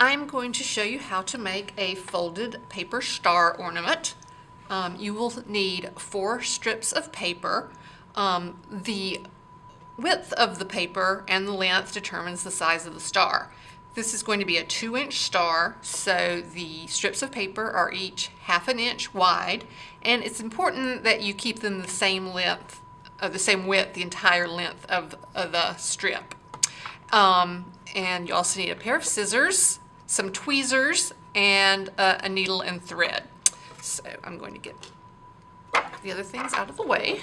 I'm going to show you how to make a folded paper star ornament. You will need 4 strips of paper. The width of the paper and the length determines the size of the star. This is going to be a 2-inch star, so the strips of paper are each 1/2 inch wide, and it's important that you keep them the same length, the same width, the entire length of the strip. And you also need a pair of scissors, some tweezers, and a needle and thread. So I'm going to get the other things out of the way.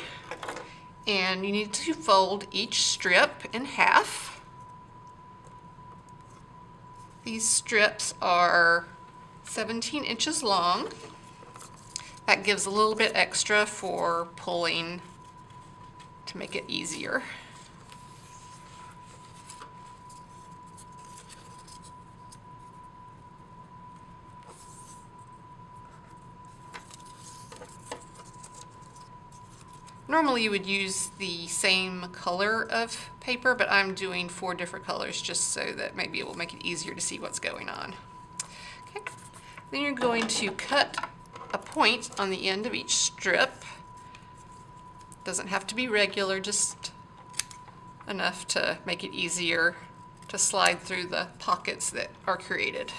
And you need to fold each strip in half. These strips are 17 inches long. That gives a little bit extra for pulling to make it easier. Normally you would use the same color of paper, but I'm doing 4 different colors just so that maybe it will make it easier to see what's going on. Okay. Then you're going to cut a point on the end of each strip. Doesn't have to be regular, just enough to make it easier to slide through the pockets that are created.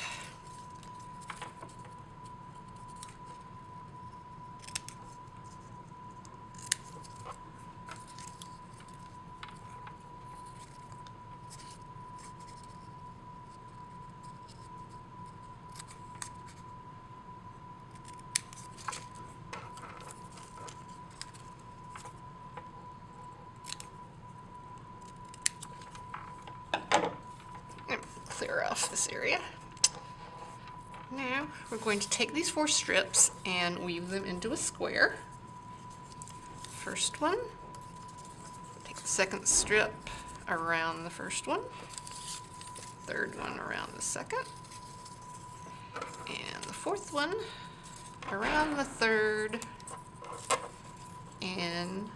Clear off this area. Now we're going to take these 4 strips and weave them into a square. First one, take the second strip around the first one, third one around the second, and the fourth one around the third and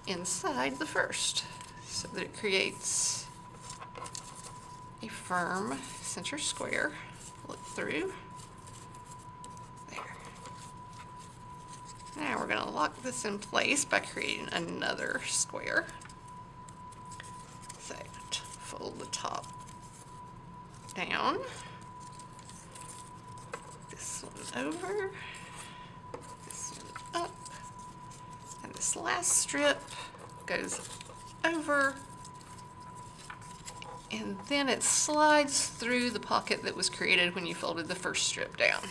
inside the first, so that it creates a firm center square. Pull it through. There. Now we're going to lock this in place by creating another square. So fold the top down. This one over. This one up. And this last strip goes over. And then it slides through the pocket that was created when you folded the first strip down.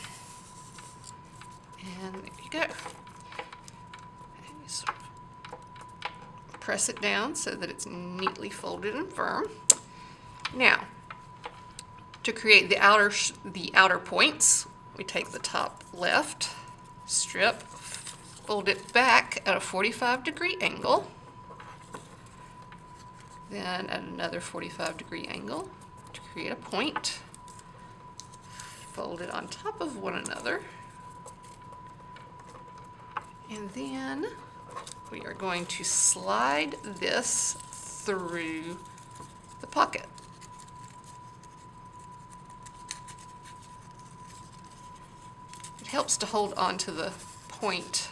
And there you go. And you sort of press it down so that it's neatly folded and firm. Now, to create the outer points, we take the top left strip, fold it back at a 45-degree angle. Then at another 45-degree angle to create a point. Fold it on top of one another. And then we are going to slide this through the pocket. It helps to hold on to the point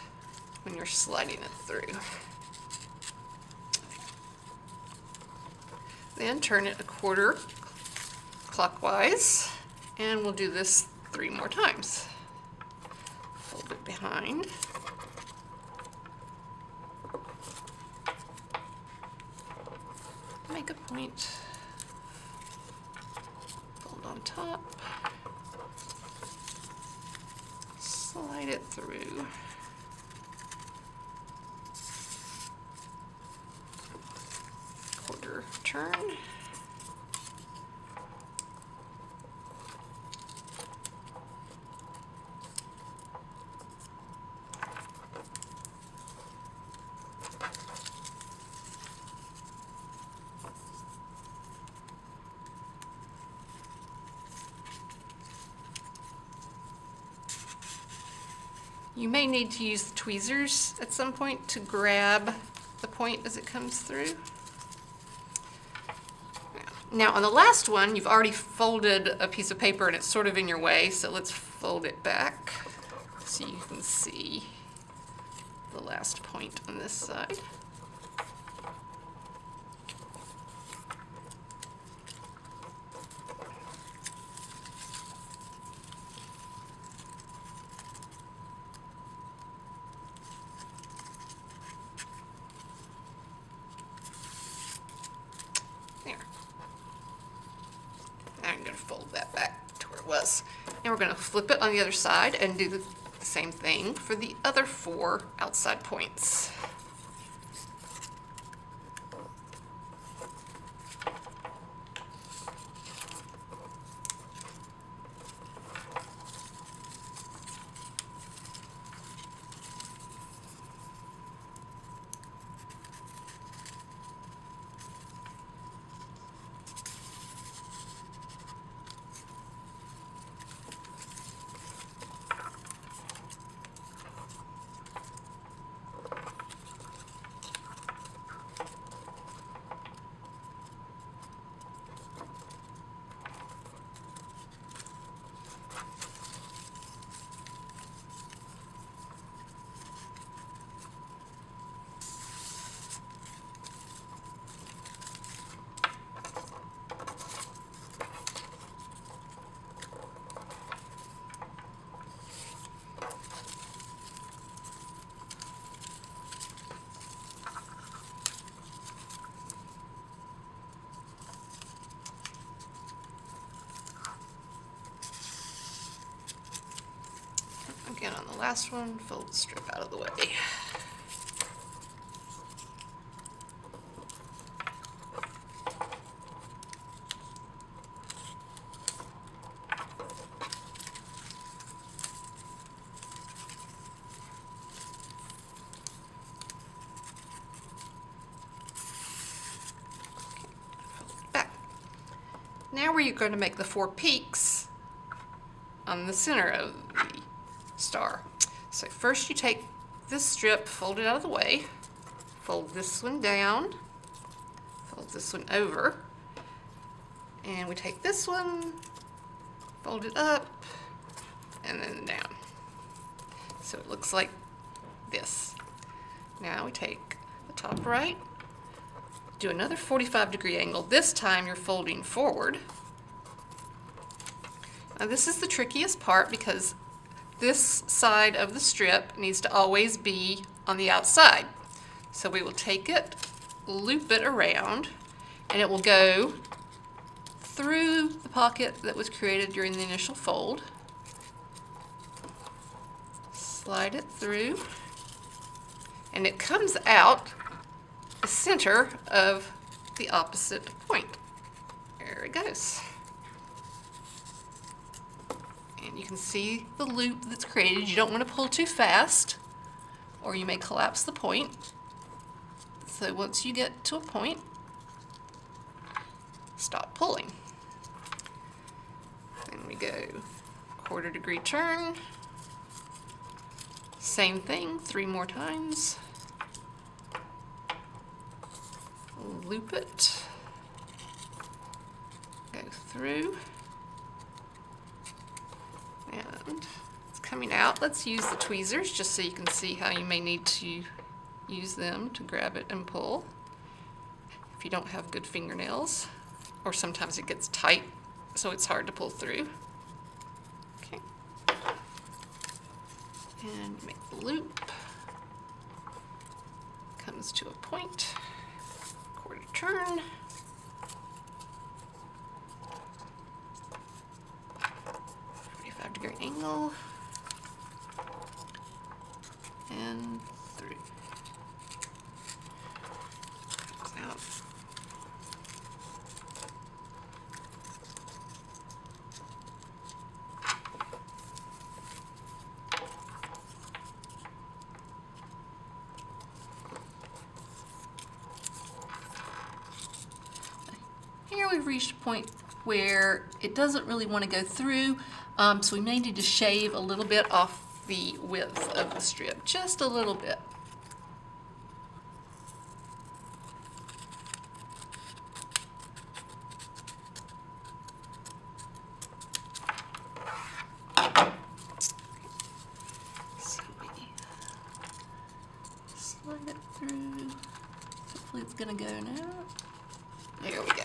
when you're sliding it through. Then turn it 1/4 clockwise, and we'll do this 3 more times. Fold it behind. Make a point. Fold on top. Slide it through. Turn. You may need to use the tweezers at some point to grab the point as it comes through. Now on the last one, you've already folded a piece of paper and it's sort of in your way, so let's fold it back so you can see the last point on this side. I'm going to fold that back to where it was. And we're going to flip it on the other side and do the same thing for the other 4 outside points. Again, on the last one, fold the strip out of the way. Back. Now we're going to make the 4 peaks on the center of the star. So first you take this strip, fold it out of the way, fold this one down, fold this one over, and we take this one, fold it up, and then down. So it looks like this. Now we take the top right, do another 45-degree angle. This time you're folding forward. Now this is the trickiest part because this side of the strip needs to always be on the outside. So we will take it, loop it around, and it will go through the pocket that was created during the initial fold. Slide it through, and it comes out the center of the opposite point. There it goes. And you can see the loop that's created. You don't want to pull too fast or you may collapse the point. So once you get to a point, stop pulling. Then we go 1/4 degree turn. Same thing, 3 more times. Loop it. Go through. And it's coming out. Let's use the tweezers just so you can see how you may need to use them to grab it and pull if you don't have good fingernails, or sometimes it gets tight so it's hard to pull through. Okay. And make the loop. Comes to a point. 1/4 turn. Degree angle, and through. Out. Here we've reached a point where it doesn't really want to go through. So we may need to shave a little bit off the width of the strip, just a little bit. gonna go now. There we go.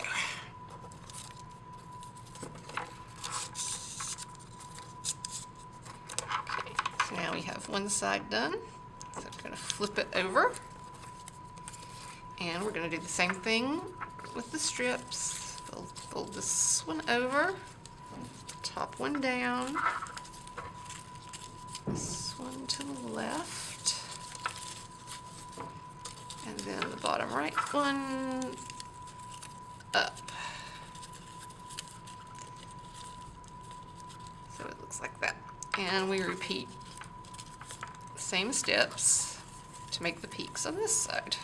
Okay, so now we have one side done. So I'm gonna flip it over. And we're gonna do the same thing with the strips. Fold this one over, top one down, this one to the left, and then the bottom right one up. So it looks like that. And we repeat the same steps to make the peaks on this side.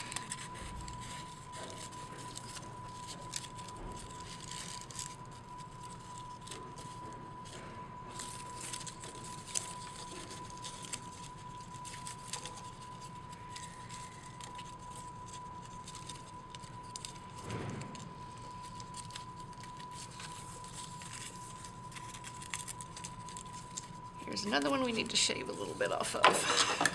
Here's another one we need to shave a little bit off of.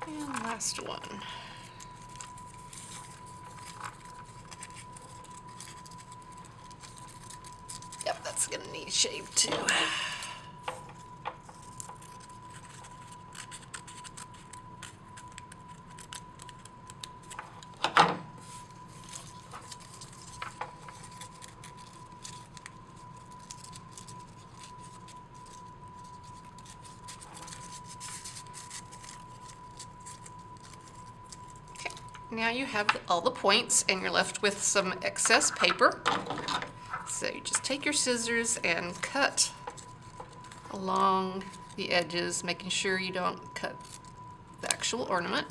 And last one. Yep, that's gonna need shaved too. Now you have all the points and you're left with some excess paper. So you just take your scissors and cut along the edges, making sure you don't cut the actual ornament.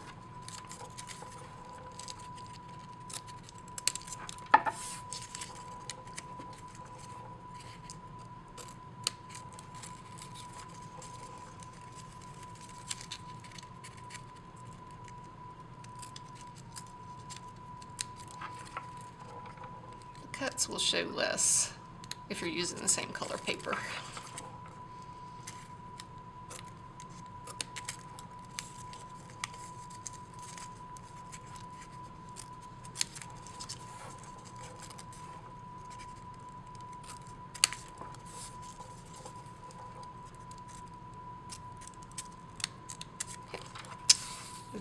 Cuts will show less if you're using the same color paper.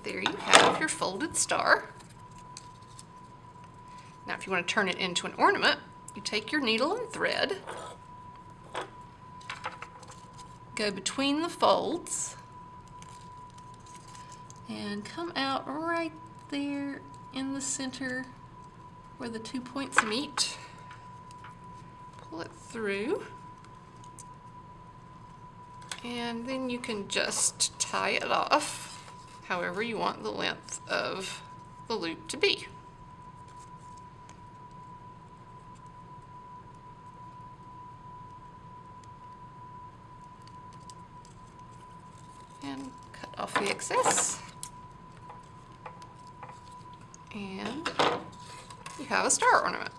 There you have your folded star. Now if you want to turn it into an ornament, you take your needle and thread, go between the folds, and come out right there in the center where the 2 points meet. Pull it through, and then you can just tie it off however you want the length of the loop to be. And cut off the excess. And you have a star ornament.